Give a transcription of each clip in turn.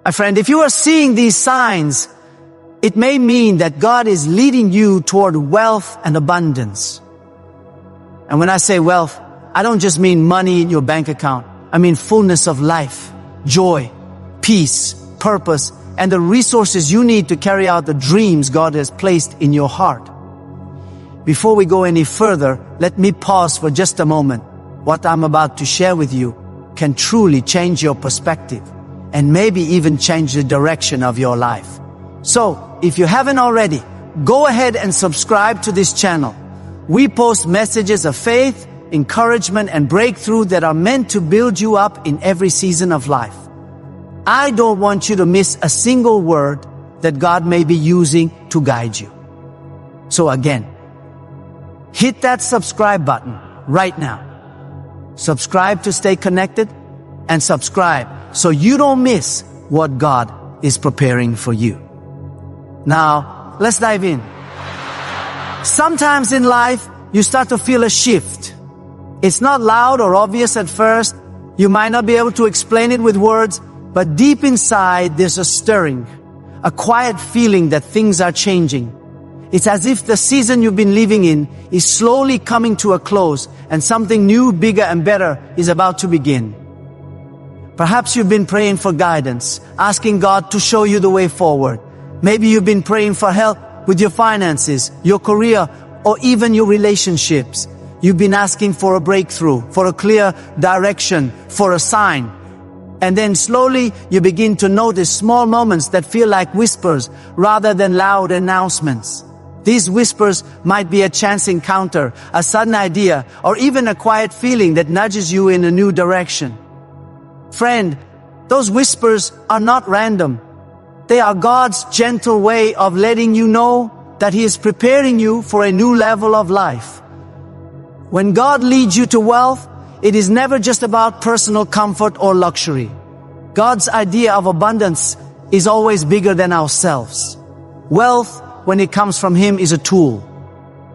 My friend, if you are seeing these signs, it may mean that God is leading you toward wealth and abundance. And when I say wealth, I don't just mean money in your bank account. I mean fullness of life, joy, peace, purpose, and the resources you need to carry out the dreams God has placed in your heart. Before we go any further, let me pause for just a moment. What I'm about to share with you can truly change your perspective and maybe even change the direction of your life. So, if you haven't already, go ahead and subscribe to this channel. We post messages of faith, encouragement, and breakthrough that are meant to build you up in every season of life. I don't want you to miss a single word that God may be using to guide you. So again, hit that subscribe button right now. Subscribe to stay connected, and subscribe so you don't miss what God is preparing for you. Now, let's dive in. Sometimes in life, you start to feel a shift. It's not loud or obvious at first. You might not be able to explain it with words, but deep inside, there's a stirring, a quiet feeling that things are changing. It's as if the season you've been living in is slowly coming to a close and something new, bigger, and better is about to begin. Perhaps you've been praying for guidance, asking God to show you the way forward. Maybe you've been praying for help with your finances, your career, or even your relationships. You've been asking for a breakthrough, for a clear direction, for a sign. And then slowly you begin to notice small moments that feel like whispers rather than loud announcements. These whispers might be a chance encounter, a sudden idea, or even a quiet feeling that nudges you in a new direction. Friend, those whispers are not random. They are God's gentle way of letting you know that He is preparing you for a new level of life. When God leads you to wealth, it is never just about personal comfort or luxury. God's idea of abundance is always bigger than ourselves. Wealth, when it comes from Him, is a tool.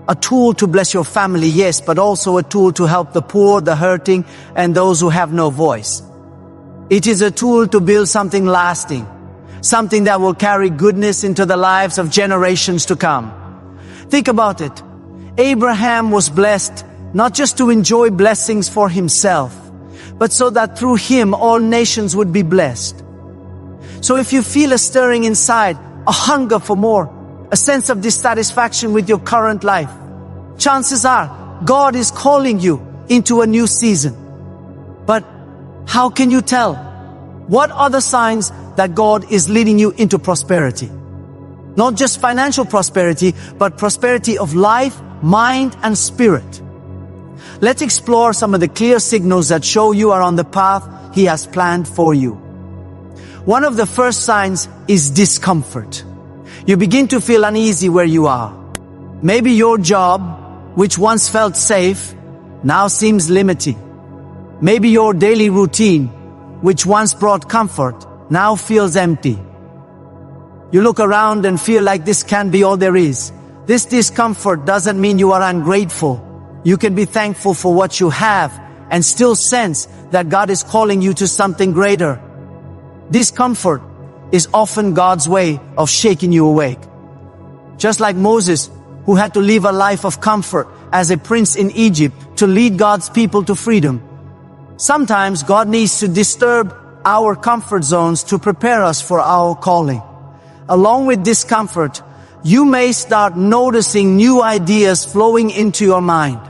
A tool to bless your family, yes, but also a tool to help the poor, the hurting, and those who have no voice. It is a tool to build something lasting, something that will carry goodness into the lives of generations to come. Think about it. Abraham was blessed not just to enjoy blessings for himself, but so that through him all nations would be blessed. So if you feel a stirring inside, a hunger for more, a sense of dissatisfaction with your current life, chances are God is calling you into a new season. But how can you tell? What are the signs that God is leading you into prosperity? Not just financial prosperity, but prosperity of life, mind, and spirit. Let's explore some of the clear signals that show you are on the path He has planned for you. One of the first signs is discomfort. You begin to feel uneasy where you are. Maybe your job, which once felt safe, now seems limiting. Maybe your daily routine, which once brought comfort, now feels empty. You look around and feel like this can't be all there is. This discomfort doesn't mean you are ungrateful. You can be thankful for what you have and still sense that God is calling you to something greater. Discomfort is often God's way of shaking you awake. Just like Moses, who had to live a life of comfort as a prince in Egypt to lead God's people to freedom. Sometimes God needs to disturb our comfort zones to prepare us for our calling. Along with discomfort, you may start noticing new ideas flowing into your mind.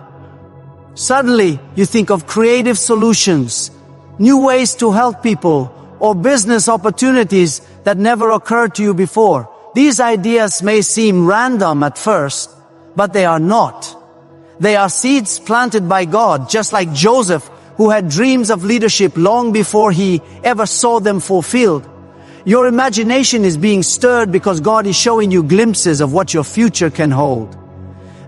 Suddenly, you think of creative solutions, new ways to help people, or business opportunities that never occurred to you before. These ideas may seem random at first, but they are not. They are seeds planted by God, just like Joseph, who had dreams of leadership long before he ever saw them fulfilled. Your imagination is being stirred because God is showing you glimpses of what your future can hold.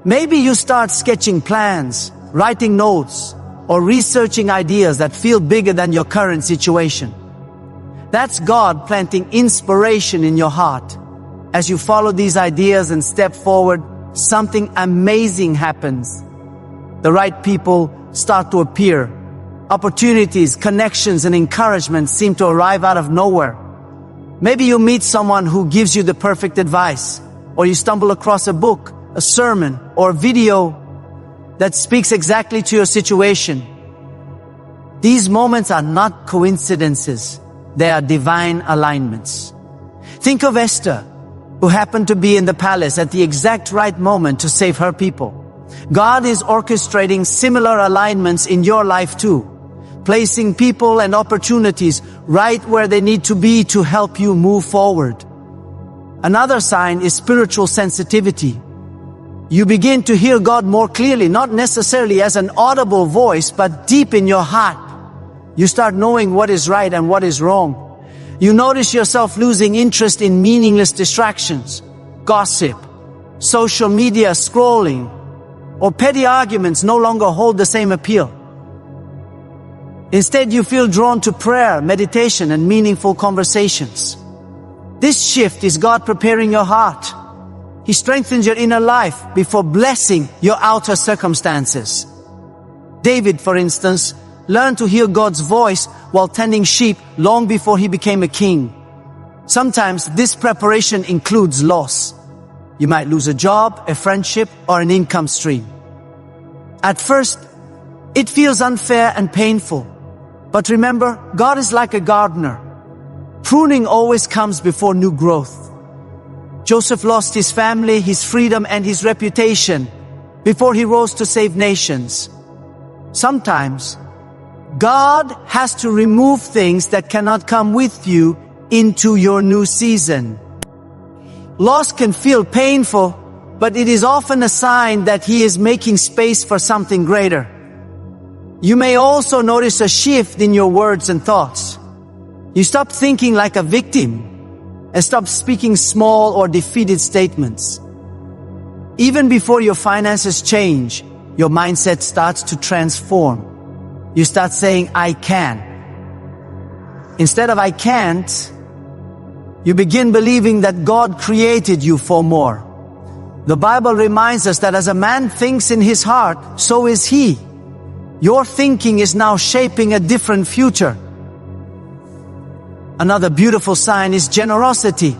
Maybe you start sketching plans, writing notes, or researching ideas that feel bigger than your current situation. That's God planting inspiration in your heart. As you follow these ideas and step forward, something amazing happens. The right people start to appear. Opportunities, connections, and encouragement seem to arrive out of nowhere. Maybe you meet someone who gives you the perfect advice, or you stumble across a book, a sermon, or a video that speaks exactly to your situation. These moments are not coincidences. They are divine alignments. Think of Esther, who happened to be in the palace at the exact right moment to save her people. God is orchestrating similar alignments in your life too, placing people and opportunities right where they need to be to help you move forward. Another sign is spiritual sensitivity. You begin to hear God more clearly, not necessarily as an audible voice, but deep in your heart. You start knowing what is right and what is wrong. You notice yourself losing interest in meaningless distractions, gossip, social media scrolling, or petty arguments no longer hold the same appeal. Instead, you feel drawn to prayer, meditation, and meaningful conversations. This shift is God preparing your heart. He strengthens your inner life before blessing your outer circumstances. David, for instance, learned to hear God's voice while tending sheep long before he became a king. Sometimes this preparation includes loss. You might lose a job, a friendship, or an income stream. At first, it feels unfair and painful. But remember, God is like a gardener. Pruning always comes before new growth. Joseph lost his family, his freedom, and his reputation before he rose to save nations. Sometimes, God has to remove things that cannot come with you into your new season. Loss can feel painful, but it is often a sign that He is making space for something greater. You may also notice a shift in your words and thoughts. You stop thinking like a victim and stop speaking small or defeated statements. Even before your finances change, your mindset starts to transform. You start saying, I can. Instead of I can't, you begin believing that God created you for more. The Bible reminds us that as a man thinks in his heart, so is he. Your thinking is now shaping a different future. Another beautiful sign is generosity.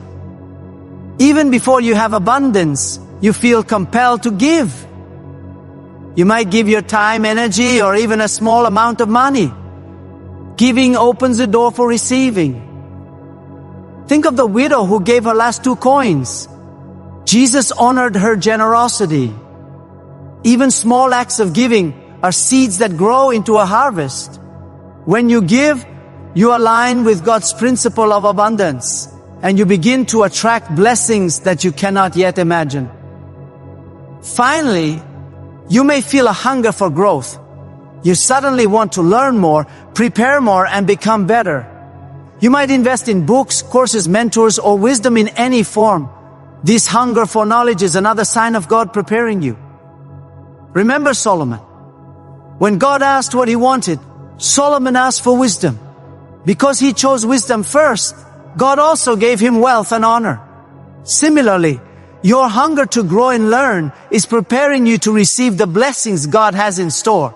Even before you have abundance, you feel compelled to give. You might give your time, energy, or even a small amount of money. Giving opens the door for receiving. Think of the widow who gave her last 2 coins. Jesus honored her generosity. Even small acts of giving are seeds that grow into a harvest. When you give, you align with God's principle of abundance, and you begin to attract blessings that you cannot yet imagine. Finally, you may feel a hunger for growth. You suddenly want to learn more, prepare more, and become better. You might invest in books, courses, mentors, or wisdom in any form. This hunger for knowledge is another sign of God preparing you. Remember Solomon. When God asked what he wanted, Solomon asked for wisdom. Because he chose wisdom first, God also gave him wealth and honor. Similarly, your hunger to grow and learn is preparing you to receive the blessings God has in store.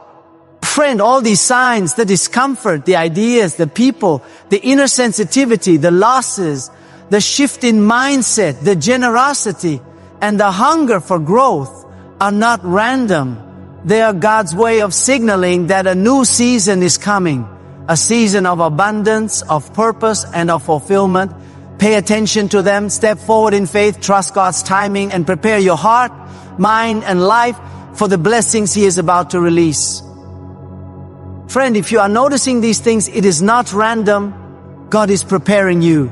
Friend, all these signs, the discomfort, the ideas, the people, the inner sensitivity, the losses, the shift in mindset, the generosity, and the hunger for growth are not random. They are God's way of signaling that a new season is coming. A season of abundance, of purpose, and of fulfillment. Pay attention to them, step forward in faith, trust God's timing, and prepare your heart, mind, and life for the blessings He is about to release. Friend, if you are noticing these things, it is not random. God is preparing you.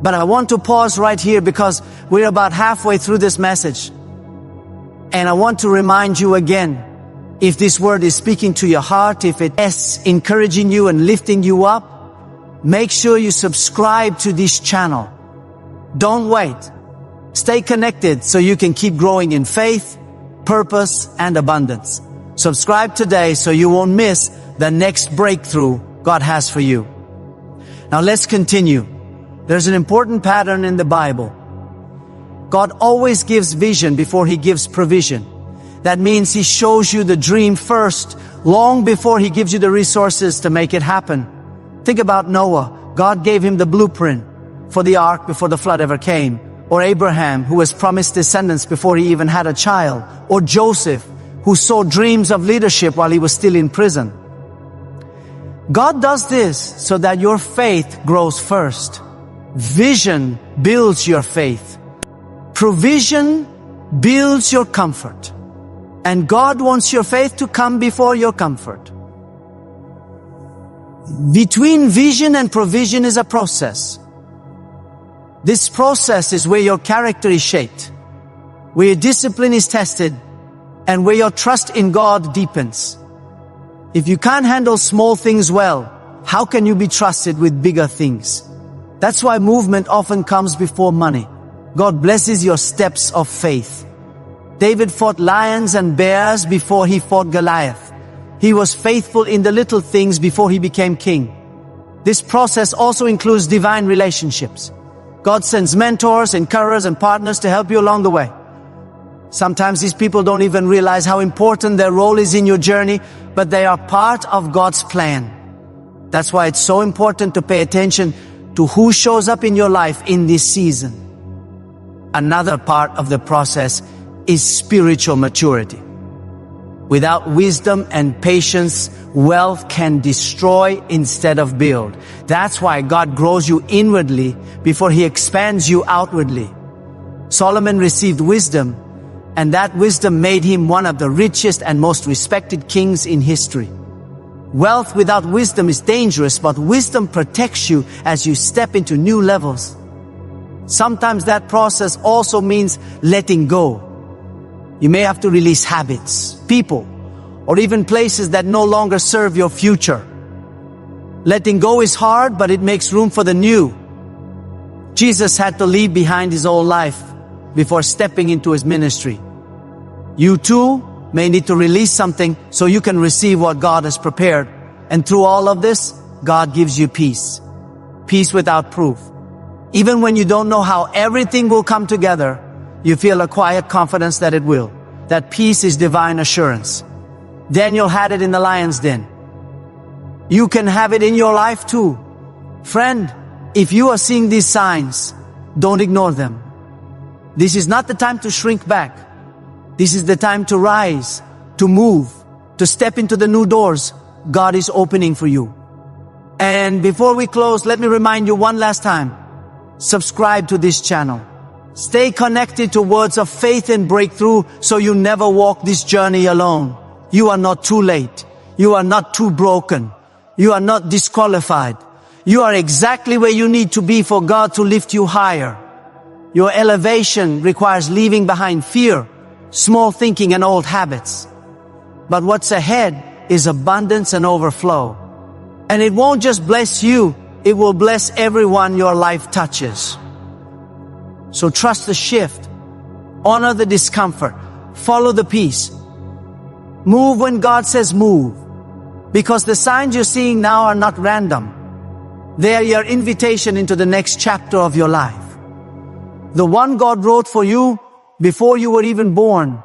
But I want to pause right here because we're about halfway through this message. And I want to remind you again, if this word is speaking to your heart, if it is encouraging you and lifting you up, make sure you subscribe to this channel. Don't wait. Stay connected so you can keep growing in faith, purpose, and abundance. Subscribe today so you won't miss the next breakthrough God has for you. Now let's continue. There's an important pattern in the Bible. God always gives vision before He gives provision. That means He shows you the dream first, long before He gives you the resources to make it happen. Think about Noah. God gave him the blueprint. for the ark before the flood ever came, or Abraham, who was promised descendants before he even had a child, or Joseph, who saw dreams of leadership while he was still in prison. God does this so that your faith grows first. Vision builds your faith. Provision builds your comfort. And God wants your faith to come before your comfort. Between vision and provision is a process. This process is where your character is shaped, where your discipline is tested, and where your trust in God deepens. If you can't handle small things well, how can you be trusted with bigger things? That's why movement often comes before money. God blesses your steps of faith. David fought lions and bears before he fought Goliath. He was faithful in the little things before he became king. This process also includes divine relationships. God sends mentors, encouragers, and partners to help you along the way. Sometimes these people don't even realize how important their role is in your journey, but they are part of God's plan. That's why it's so important to pay attention to who shows up in your life in this season. Another part of the process is spiritual maturity. Without wisdom and patience, wealth can destroy instead of build. That's why God grows you inwardly before He expands you outwardly. Solomon received wisdom, and that wisdom made him one of the richest and most respected kings in history. Wealth without wisdom is dangerous, but wisdom protects you as you step into new levels. Sometimes that process also means letting go. You may have to release habits, people, or even places that no longer serve your future. Letting go is hard, but it makes room for the new. Jesus had to leave behind his old life before stepping into his ministry. You too may need to release something so you can receive what God has prepared. And through all of this, God gives you peace. Peace without proof. Even when you don't know how everything will come together, you feel a quiet confidence that it will. That peace is divine assurance. Daniel had it in the lion's den. You can have it in your life too. Friend, if you are seeing these signs, don't ignore them. This is not the time to shrink back. This is the time to rise, to move, to step into the new doors God is opening for you. And before we close, let me remind you one last time. Subscribe to this channel. Stay connected to words of faith and breakthrough so you never walk this journey alone. You are not too late. You are not too broken. You are not disqualified. You are exactly where you need to be for God to lift you higher. Your elevation requires leaving behind fear, small thinking, and old habits. But what's ahead is abundance and overflow. And it won't just bless you, it will bless everyone your life touches. So trust the shift, honor the discomfort, follow the peace. Move when God says move, because the signs you're seeing now are not random. They are your invitation into the next chapter of your life. The one God wrote for you before you were even born.